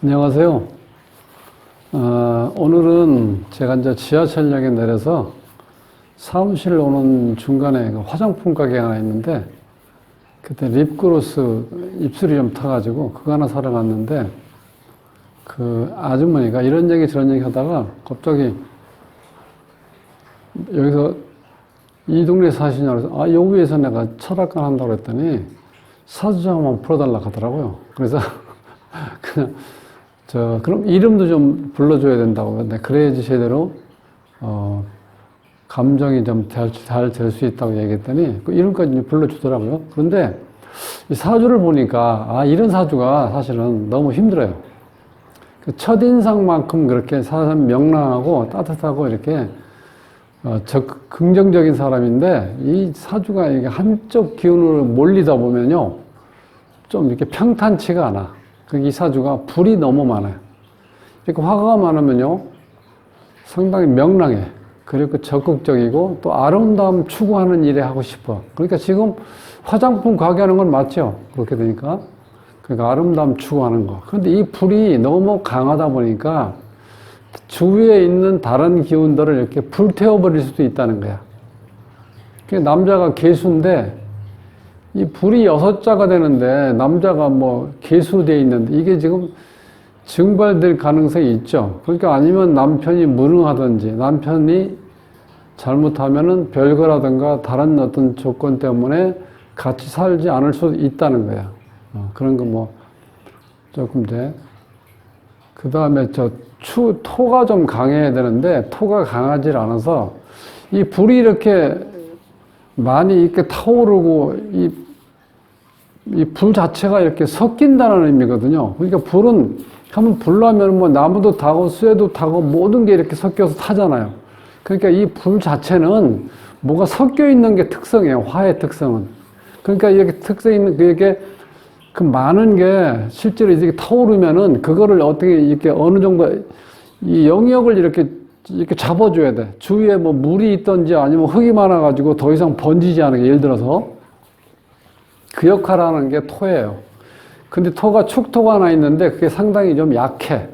안녕하세요. 오늘은 제가 이제 지하철역에 내려서 사무실 오는 중간에 화장품 가게 하나 있는데, 그때 립그로스 입술이 좀 타가지고 그거 하나 사러 갔는데, 그 아주머니가 이런 얘기 저런 얘기 하다가 갑자기 여기서 이 동네에 사시냐고 해서, 여기에서 내가 철학관 한다고 했더니 사주장만 풀어달라고 하더라고요. 그래서 그냥 그럼 이름도 좀 불러줘야 된다고. 근데 그래야지 제대로, 감정이 좀 잘 될 수 있다고 얘기했더니, 그 이름까지 불러주더라고요. 그런데 이 사주를 보니까, 이런 사주가 사실은 너무 힘들어요. 그 첫인상만큼 그렇게 사람 명랑하고 따뜻하고 이렇게, 긍정적인 사람인데, 이 사주가 이게 한쪽 기운으로 몰리다 보면요, 좀 이렇게 평탄치가 않아. 이 사주가 불이 너무 많아요. 이렇게 화가 많으면요, 상당히 명랑해. 그리고 적극적이고 또 아름다움 추구하는 일에 하고 싶어. 그러니까 지금 화장품 가게 하는 건 맞죠? 그렇게 되니까. 그러니까 아름다움 추구하는 거. 그런데 이 불이 너무 강하다 보니까 주위에 있는 다른 기운들을 이렇게 불태워버릴 수도 있다는 거야. 남자가 개수인데, 이 불이 6자가 되는데 남자가 뭐 개수로 되어 있는데 이게 지금 증발될 가능성이 있죠. 그러니까 아니면 남편이 무능하든지 남편이 잘못하면은 별거라든가 다른 어떤 조건 때문에 같이 살지 않을 수도 있다는 거야. 그런 거 뭐 조금 이제 그 다음에 토가 좀 강해야 되는데 토가 강하지 않아서 이 불이 이렇게 많이 이렇게 타오르고 이 불 자체가 이렇게 섞인다는 의미거든요. 그러니까 불은 한번 불나면 뭐 나무도 타고 쇠도 타고 모든 게 이렇게 섞여서 타잖아요. 그러니까 이 불 자체는 뭐가 섞여 있는 게 특성이에요. 화의 특성은. 그러니까 이렇게 특성 있는 그게 그 많은 게 실제로 이렇게 타오르면은 그거를 어떻게 이렇게 어느 정도 이 영역을 이렇게 잡아줘야 돼. 주위에 뭐 물이 있든지 아니면 흙이 많아가지고 더 이상 번지지 않게. 예를 들어서 그 역할을 하는 게 토예요. 근데 토가 축토가 하나 있는데 그게 상당히 좀 약해.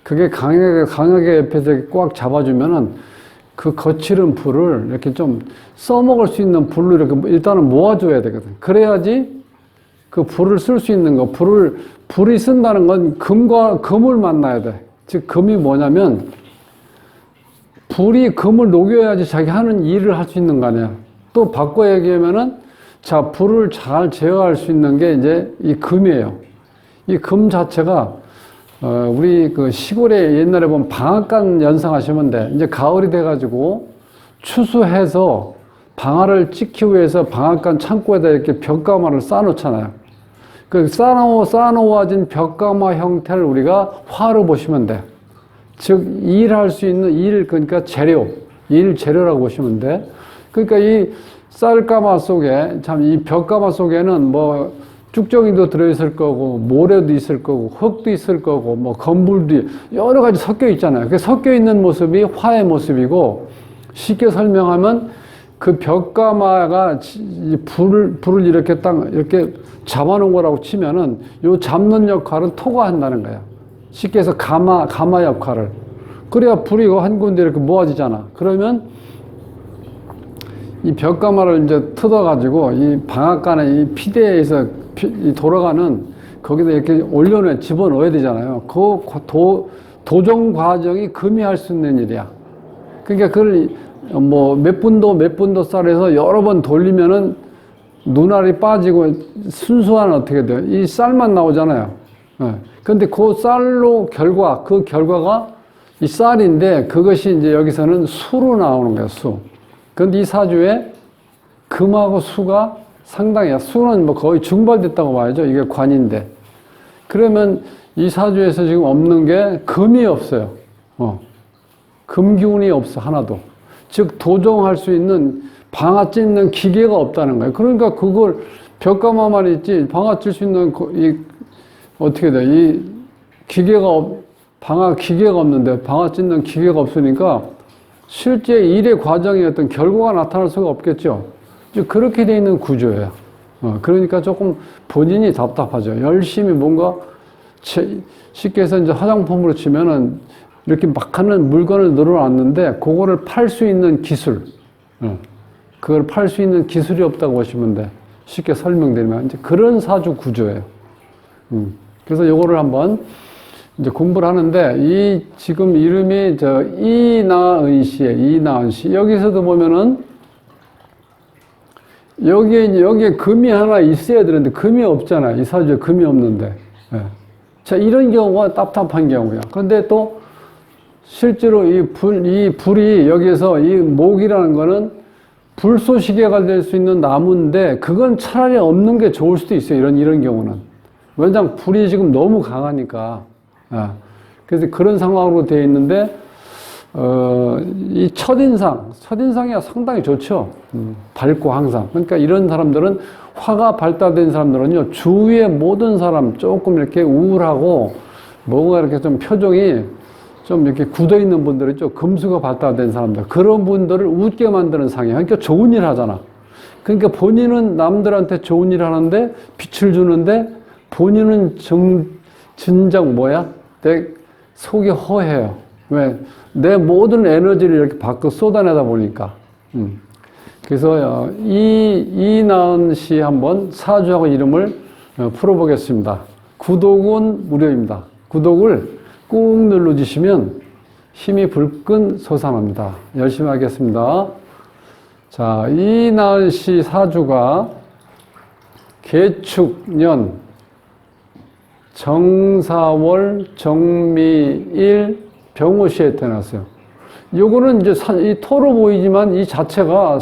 그게 강하게 옆에서 꽉 잡아주면은 그 거칠은 불을 이렇게 좀 써먹을 수 있는 불로 이렇게 일단은 모아줘야 되거든. 그래야지 그 불을 쓸 수 있는 거. 불이 쓴다는 건 금을 만나야 돼. 즉, 금이 뭐냐면 불이 금을 녹여야지 자기 하는 일을 할 수 있는 거 아니야. 또 바꿔 얘기하면은 자, 불을 잘 제어할 수 있는 게 이제 이 금이에요. 이 금 자체가, 우리 그 시골에 옛날에 보면 방앗간 연상하시면 돼. 이제 가을이 돼가지고 추수해서 방아를 찍기 위해서 방앗간 창고에다 이렇게 벽가마를 쌓아놓잖아요. 그 쌓아놓아진 벽가마 형태를 우리가 화로 보시면 돼. 즉, 일할 수 있는 그러니까 재료라고 보시면 돼. 그러니까 이 쌀가마 속에, 이 벽가마 속에는 뭐 쭉정이도 들어있을 거고, 모래도 있을 거고, 흙도 있을 거고, 뭐 건불도 여러 가지 섞여 있잖아요. 그 섞여 있는 모습이 화의 모습이고, 쉽게 설명하면 그 벽가마가 불을 이렇게 이렇게 잡아놓은 거라고 치면은 요 잡는 역할은 토가 한다는 거야. 쉽게 해서 가마 역할을. 그래야 불이 한 군데 이렇게 모아지잖아. 그러면 이 벽가마를 이제 뜯어가지고 이 방앗간에 이 피대에서 돌아가는 거기다 이렇게 집어넣어야 되잖아요. 그 도정 과정이 금이 할 수 있는 일이야. 그러니까 그걸 뭐 몇 분도 쌀에서 여러 번 돌리면은 눈알이 빠지고 순수한 어떻게 돼요? 이 쌀만 나오잖아요. 근데 그 쌀로 그 결과가 이 쌀인데 그것이 이제 여기서는 수로 나오는 거야, 수. 그런데 이 사주에 금하고 수가 상당히, 수는 뭐 거의 중발됐다고 봐야죠. 이게 관인데. 그러면 이 사주에서 지금 없는 게 금이 없어요. 금기운이 없어, 하나도. 즉, 도정할 수 있는 방아 찢는 기계가 없다는 거예요. 그러니까 그걸 벽가마만 있지, 방아 찔 수 있는, 어떻게 돼? 이 방아 기계가 없는데, 방아 찢는 기계가 없으니까 실제 일의 과정에 어떤 결과가 나타날 수가 없겠죠. 그렇게 되어 있는 구조예요. 그러니까 조금 본인이 답답하죠. 열심히 뭔가, 쉽게 해서 이제 화장품으로 치면은 이렇게 막 하는 물건을 늘어놨는데, 그거를 팔 수 있는 기술, 그걸 팔 수 있는 기술이 없다고 보시면 돼. 쉽게 설명드리면, 이제 그런 사주 구조예요. 그래서 요거를 한번 이제 공부를 하는데, 이 지금 이름이 이나은 씨예요. 이나은 씨. 여기서도 보면은, 여기에 금이 하나 있어야 되는데, 금이 없잖아요. 이 사주에 금이 없는데. 예. 자, 이런 경우가 답답한 경우야. 그런데 또, 실제로 이 불이 여기에서 이 목이라는 거는 불쏘시개가 될 수 있는 나무인데, 그건 차라리 없는 게 좋을 수도 있어요. 이런 경우는. 왜냐면 불이 지금 너무 강하니까. 그래서 그런 상황으로 되어 있는데, 이 첫인상이 상당히 좋죠. 밝고 항상. 그러니까 이런 사람들은, 화가 발달된 사람들은요, 주위의 모든 사람 조금 이렇게 우울하고, 뭔가 이렇게 좀 표정이 좀 이렇게 굳어 있는 분들 있죠. 금수가 발달된 사람들. 그런 분들을 웃게 만드는 상이에요. 그러니까 좋은 일 하잖아. 그러니까 본인은 남들한테 좋은 일 하는데, 빛을 주는데, 본인은 진정 내 속이 허해요. 왜? 내 모든 에너지를 이렇게 밖으로 쏟아내다 보니까. 그래서 이나은 씨 한번 사주하고 이름을 풀어보겠습니다. 구독은 무료입니다. 구독을 꾹 눌러주시면 힘이 불끈 솟아납니다. 열심히 하겠습니다. 자, 이나은 씨 사주가 개축년 정사월 정미일 병호시에 태어났어요. 요거는 이제 이 토로 보이지만 이 자체가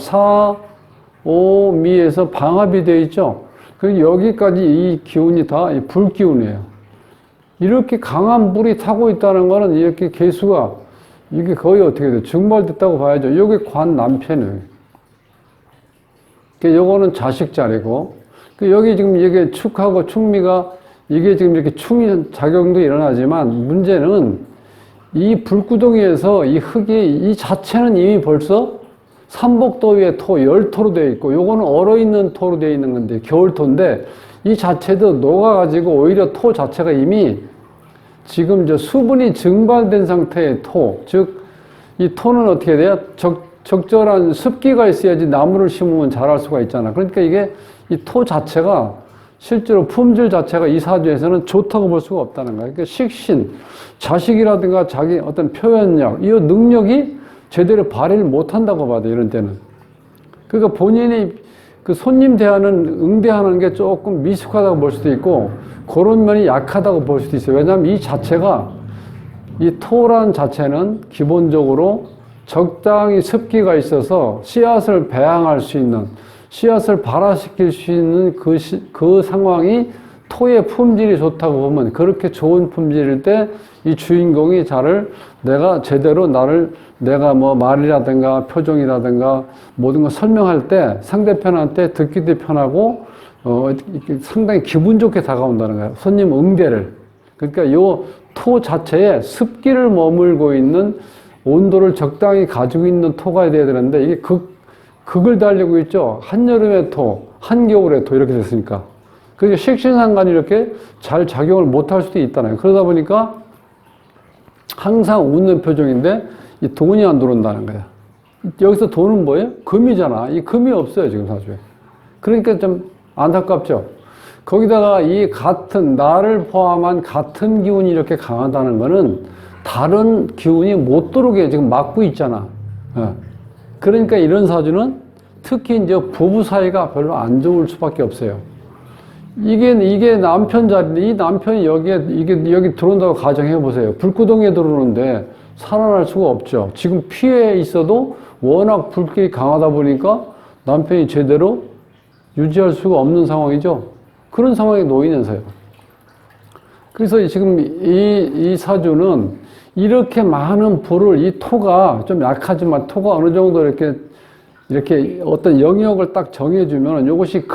사오미에서 방합이 되어 있죠. 그리고 여기까지 이 기운이 다 불기운이에요. 이렇게 강한 불이 타고 있다는 거는 이렇게 개수가 이게 거의 어떻게 돼요? 증발됐다고 봐야죠. 여기 관 남편이에요. 요거는 자식 자리고, 여기 지금 이게 축하고 충미가 이게 지금 이렇게 충이 작용도 일어나지만 문제는 이 불구덩이에서 이 흙이 이 자체는 이미 벌써 삼복도위의 토, 열토로 되어 있고, 요거는 얼어있는 토로 되어 있는 건데, 겨울토인데, 이 자체도 녹아가지고 오히려 토 자체가 이미 지금 수분이 증발된 상태의 토, 즉, 이 토는 어떻게 돼요? 적절한 습기가 있어야지 나무를 심으면 자랄 수가 있잖아. 그러니까 이게 이 토 자체가 실제로 품질 자체가 이 사주에서는 좋다고 볼 수가 없다는 거예요. 그러니까 식신, 자식이라든가 자기 어떤 표현력, 이 능력이 제대로 발휘를 못한다고 봐도 이런 때는. 그러니까 본인이 그 손님 응대하는 게 조금 미숙하다고 볼 수도 있고, 그런 면이 약하다고 볼 수도 있어요. 왜냐하면 이 자체가, 이 토란 자체는 기본적으로 적당히 습기가 있어서 씨앗을 배양할 수 있는, 씨앗을 발화시킬 수 있는 그 상황이 토의 품질이 좋다고 보면, 그렇게 좋은 품질일 때 이 주인공이 내가 제대로 내가 뭐 말이라든가 표정이라든가 모든 걸 설명할 때 상대편한테 듣기도 편하고, 상당히 기분 좋게 다가온다는 거예요. 손님 응대를. 그러니까 요 토 자체에 습기를 머물고 있는, 온도를 적당히 가지고 있는 토가 돼야 되는데, 이게 극을 달리고 있죠. 한여름의 토, 한겨울의 토, 이렇게 됐으니까. 그러니까 식신상관이 이렇게 잘 작용을 못할 수도 있다는 거예요. 그러다 보니까 항상 웃는 표정인데 이 돈이 안 들어온다는 거야. 여기서 돈은 뭐예요? 금이잖아. 이 금이 없어요, 지금 사주에. 그러니까 좀 안타깝죠. 거기다가 이 나를 포함한 같은 기운이 이렇게 강하다는 거는 다른 기운이 못 들어오게 지금 막고 있잖아. 그러니까 이런 사주는 특히 이제 부부 사이가 별로 안 좋을 수밖에 없어요. 이게 남편 자리인데, 이 남편이 여기 들어온다고 가정해 보세요. 불구덩이에 들어오는데 살아날 수가 없죠. 지금 피해에 있어도 워낙 불길이 강하다 보니까 남편이 제대로 유지할 수가 없는 상황이죠. 그런 상황에 놓이면서요. 그래서 지금 이 사주는 이렇게 많은 불을, 이 토가 좀 약하지만 토가 어느 정도 이렇게 어떤 영역을 딱 정해주면 이것이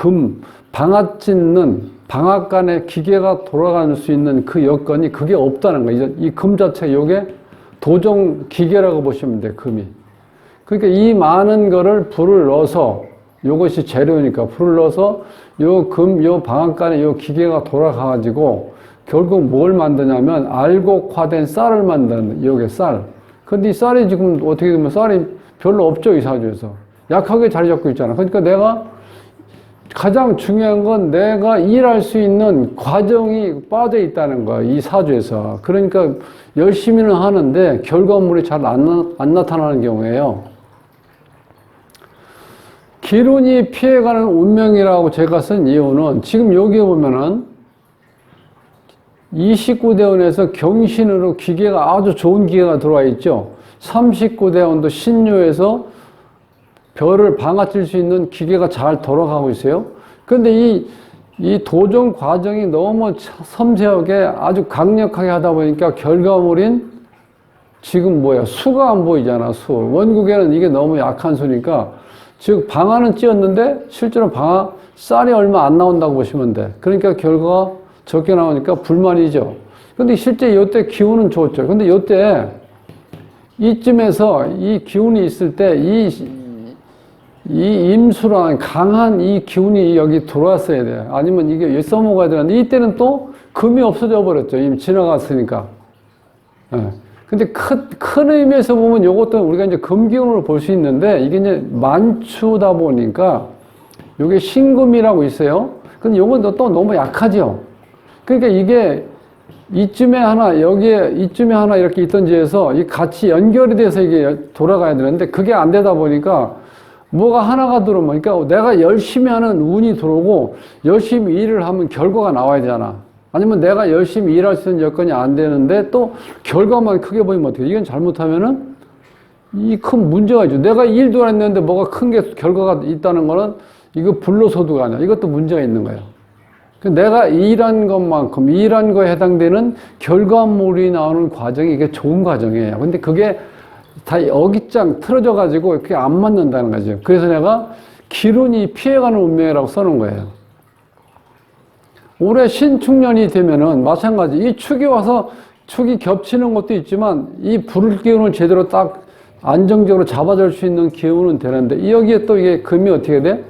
방앗간에 기계가 돌아갈 수 있는 그 여건이 그게 없다는 거예요. 이 금 자체 요게 도정 기계라고 보시면 돼요, 금이. 그러니까 이 많은 거를 불을 넣어서 요것이 재료니까 불을 넣어서 요 방앗간에 요 기계가 돌아가가지고 결국 뭘 만드냐면 알곡화된 쌀을 만드는, 요게 쌀. 근데 이 쌀이 지금 어떻게 보면 쌀이 별로 없죠, 이 사주에서. 약하게 자리 잡고 있잖아. 그러니까 내가 가장 중요한 건 내가 일할 수 있는 과정이 빠져 있다는 거야, 이 사주에서. 그러니까 열심히는 하는데 결과물이 잘 안 나타나는 경우에요. 기운이 피해가는 운명이라고 제가 쓴 이유는 지금 여기에 보면은 29대운에서 경신으로 기계가 아주 좋은 기계가 들어와 있죠. 39대운도 신유에서 별을 방아칠 수 있는 기계가 잘 돌아가고 있어요. 그런데 이 도전 과정이 너무 섬세하게 아주 강력하게 하다 보니까 결과물인 지금 수가 안 보이잖아, 수. 원국에는 이게 너무 약한 수니까 즉 방아는 찧었는데 실제로 쌀이 얼마 안 나온다고 보시면 돼. 그러니까 결과가 적게 나오니까 불만이죠. 근데 실제 이때 기운은 좋죠. 근데 이때 이쯤에서 이 기운이 있을 때 이 임수랑 강한 이 기운이 여기 들어왔어야 돼요. 아니면 이게 써먹어야 되는데 이때는 또 금이 없어져 버렸죠. 이미 지나갔으니까. 예. 근데 큰 의미에서 보면 요것도 우리가 이제 금기운으로 볼 수 있는데 이게 이제 만추다 보니까 요게 신금이라고 있어요. 근데 요건 또 너무 약하죠. 그러니까 이게 이쯤에 하나 이렇게 있던지에서 이 같이 연결이 돼서 이게 돌아가야 되는데 그게 안 되다 보니까 뭐가 하나가 들어오면, 그러니까 내가 열심히 하는 운이 들어오고 열심히 일을 하면 결과가 나와야 되잖아. 아니면 내가 열심히 일할 수 있는 여건이 안 되는데 또 결과만 크게 보이면 어떡해. 이건 잘못하면은 이 큰 문제가 있죠. 내가 일도 안 했는데 뭐가 큰 게 결과가 있다는 거는 이거 불로소득 아니야. 이것도 문제가 있는 거예요. 내가 일한 것만큼 일한 거에 해당되는 결과물이 나오는 과정이 이게 좋은 과정이에요. 근데 그게 다 어깃장 틀어져 가지고 그게 안 맞는다는 거죠. 그래서 내가 기운이 피해가는 운명이라고 써놓은 거예요. 올해 신축년이 되면은 마찬가지 이 축이 와서 축이 겹치는 것도 있지만 이 불 기운을 제대로 딱 안정적으로 잡아줄 수 있는 기운은 되는데 여기에 또 이게 금이 어떻게 돼?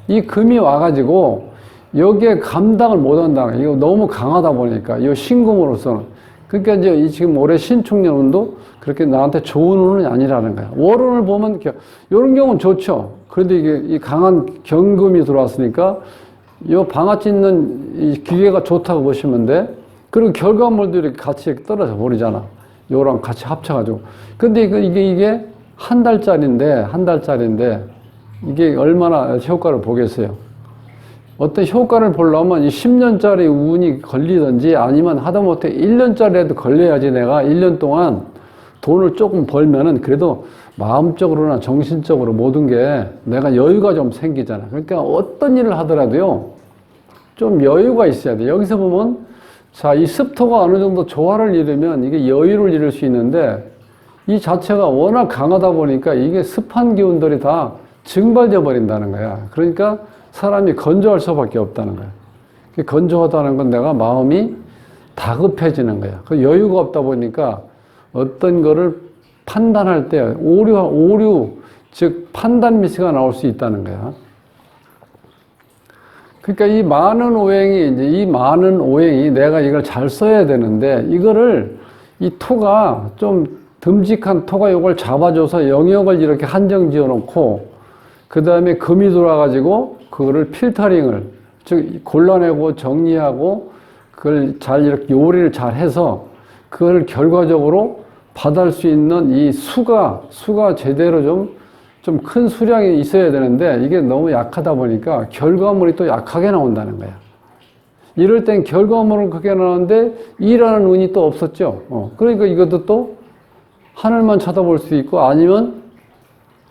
이 금이 와가지고 여기에 감당을 못 한다는 거예요. 이거 너무 강하다 보니까 이 신금으로서는. 그러니까 이제 지금 올해 신축년 운도 그렇게 나한테 좋은 운은 아니라는 거야. 월운을 보면 이런 경우는 좋죠. 그런데 이게 이 강한 경금이 들어왔으니까 이 방아 찧는 이 기계가 좋다고 보시면 돼. 그리고 결과물들이 같이 떨어져 버리잖아. 요랑 같이 합쳐가지고. 근데 이게 한 달짜리인데 이게 얼마나 효과를 보겠어요. 어떤 효과를 보려면 이 10년짜리 운이 걸리든지 아니면 하다못해 1년짜리라도 걸려야지 내가 1년 동안 돈을 조금 벌면은 그래도 마음적으로나 정신적으로 모든 게 내가 여유가 좀 생기잖아. 그러니까 어떤 일을 하더라도요, 좀 여유가 있어야 돼. 여기서 보면, 자, 이 습토가 어느 정도 조화를 이루면 이게 여유를 이룰 수 있는데 이 자체가 워낙 강하다 보니까 이게 습한 기운들이 다 증발돼 버린다는 거야. 그러니까 사람이 건조할 수밖에 없다는 거야. 건조하다는 건 내가 마음이 다급해지는 거야. 그 여유가 없다 보니까 어떤 거를 판단할 때 오류, 즉 판단 미스가 나올 수 있다는 거야. 그러니까 이 많은 오행이 내가 이걸 잘 써야 되는데 이거를 이 토가 좀 듬직한 토가 이걸 잡아줘서 영역을 이렇게 한정 지어 놓고 그 다음에 금이 돌아가지고 그거를 필터링을 즉 골라내고 정리하고 그걸 잘 이렇게 요리를 잘 해서 그걸 결과적으로 받을 수 있는 이 수가 제대로 좀 큰 수량이 있어야 되는데 이게 너무 약하다 보니까 결과물이 또 약하게 나온다는 거야. 이럴 땐 결과물은 크게 나오는데 일하는 운이 또 없었죠. 그러니까 이것도 또 하늘만 쳐다볼 수 있고 아니면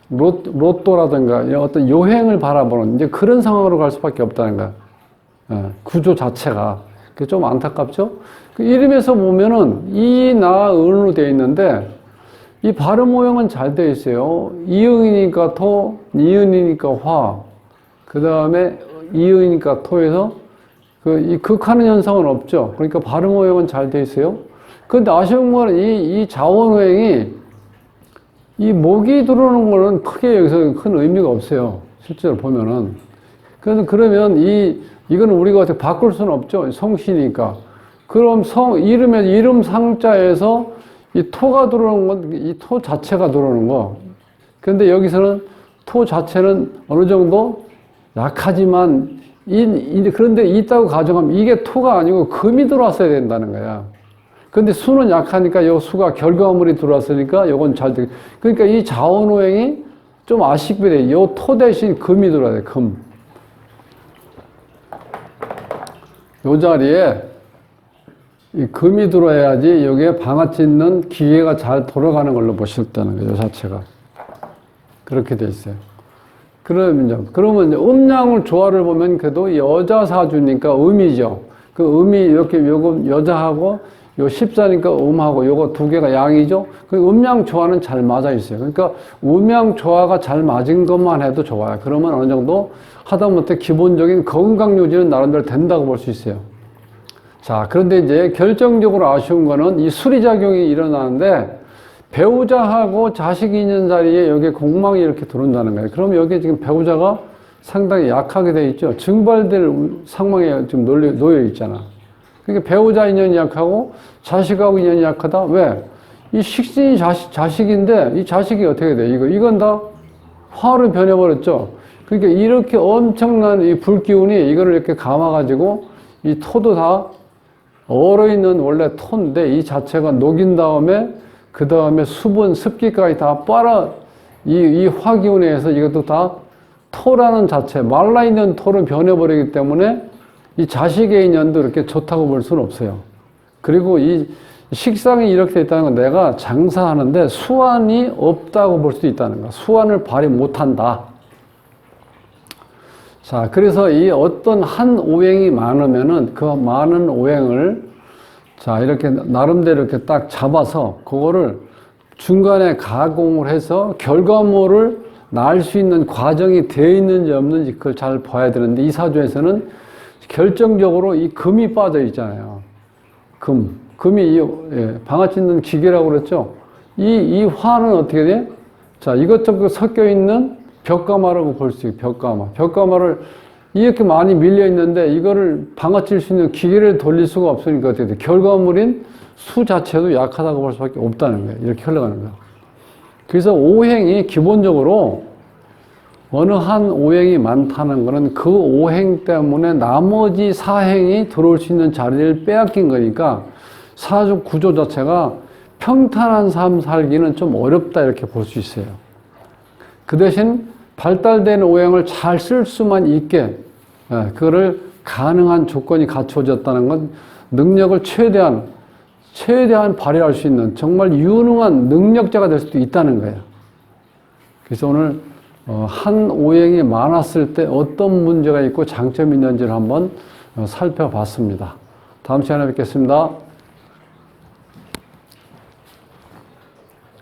로또라든가 어떤 요행을 바라보는 이제 그런 상황으로 갈 수밖에 없다는 거야. 구조 자체가. 그게 좀 안타깝죠? 그 이름에서 보면은 이나은으로 되어 있는데 이 발음 모형은 잘 되어 있어요. 이응이니까 토, 니은이니까 화. 그 다음에 이응이니까 토에서 이 극하는 현상은 없죠. 그러니까 발음 모형은 잘 되어 있어요. 그런데 아쉬운 거는 이 자원오행이 이 목이 들어오는 거는 크게 여기서 큰 의미가 없어요. 실제로 보면은. 그러면 이거는 우리가 어떻게 바꿀 수는 없죠. 성씨니까. 그럼 이름 상자에서 이 토가 들어오는 건, 이 토 자체가 들어오는 거. 그런데 여기서는 토 자체는 어느 정도 약하지만, 그런데 있다고 가정하면 이게 토가 아니고 금이 들어왔어야 된다는 거야. 근데 수는 약하니까 요 수가 결과물이 들어왔으니까 요건 잘 돼. 그러니까 이 자원오행이 좀 아쉽게 돼. 요 토 대신 금이 들어야 돼, 금. 요 자리에 이 금이 들어야지 여기에 방아짓는 기계가 잘 돌아가는 걸로 보실 때는 거죠, 자체가. 그렇게 돼 있어요. 그러면 이제 음양을 조화를 보면 그래도 여자 사주니까 음이죠. 그 음이 이렇게 요거 여자하고 요 십사니까 음하고 요거 두 개가 양이죠. 그 음양 조화는 잘 맞아 있어요. 그러니까 음양 조화가 잘 맞은 것만 해도 좋아요. 그러면 어느 정도 하다못해 기본적인 건강 유지는 나름대로 된다고 볼 수 있어요. 자, 그런데 이제 결정적으로 아쉬운 거는 이 수리작용이 일어나는데 배우자하고 자식이 있는 자리에 여기에 공망이 이렇게 들어온다는 거예요. 그럼 여기에 지금 배우자가 상당히 약하게 돼 있죠. 증발될 상황에 지금 놓여 있잖아. 그러니까 배우자 인연이 약하고 자식하고 인연이 약하다. 왜? 이 식신이 자식인데 이 자식이 어떻게 돼? 이건 다 화로 변해버렸죠. 그러니까 이렇게 엄청난 이 불기운이 이거를 이렇게 감아가지고 이 토도 다 얼어있는 원래 토인데 이 자체가 녹인 다음에 그 다음에 수분, 습기까지 다 이 화기운에 의해서 이것도 다 토라는 자체, 말라있는 토로 변해버리기 때문에 이 자식의 인연도 이렇게 좋다고 볼 수는 없어요. 그리고 이 식상이 이렇게 돼 있다는 건 내가 장사하는데 수완이 없다고 볼 수도 있다는 거야. 수완을 발휘 못한다. 자, 그래서 이 어떤 한 오행이 많으면은 그 많은 오행을 자, 이렇게 나름대로 이렇게 딱 잡아서 그거를 중간에 가공을 해서 결과물을 낳을 수 있는 과정이 되어 있는지 없는지 그걸 잘 봐야 되는데 이 사주에서는 결정적으로 이 금이 빠져 있잖아요. 금이 방아짓는 기계라고 그랬죠. 이 화는 어떻게 돼? 자, 이것저것 섞여 있는 벽가마라고 볼 수 있어요. 벽가마를 이렇게 많이 밀려 있는데 이거를 방아칠 수 있는 기계를 돌릴 수가 없으니까 어떻게 돼? 결과물인 수 자체도 약하다고 볼 수밖에 없다는 거예요. 이렇게 흘러가는 거예요. 그래서 오행이 기본적으로 어느 한 오행이 많다는 것은 그 오행 때문에 나머지 사행이 들어올 수 있는 자리를 빼앗긴 거니까 사주 구조 자체가 평탄한 삶 살기는 좀 어렵다 이렇게 볼 수 있어요. 그 대신 발달된 오행을 잘 쓸 수만 있게 그거를 가능한 조건이 갖춰졌다는 건 능력을 최대한 발휘할 수 있는 정말 유능한 능력자가 될 수도 있다는 거예요. 그래서 오늘 한 오행이 많았을 때 어떤 문제가 있고 장점이 있는지를 한번 살펴봤습니다. 다음 시간에 뵙겠습니다.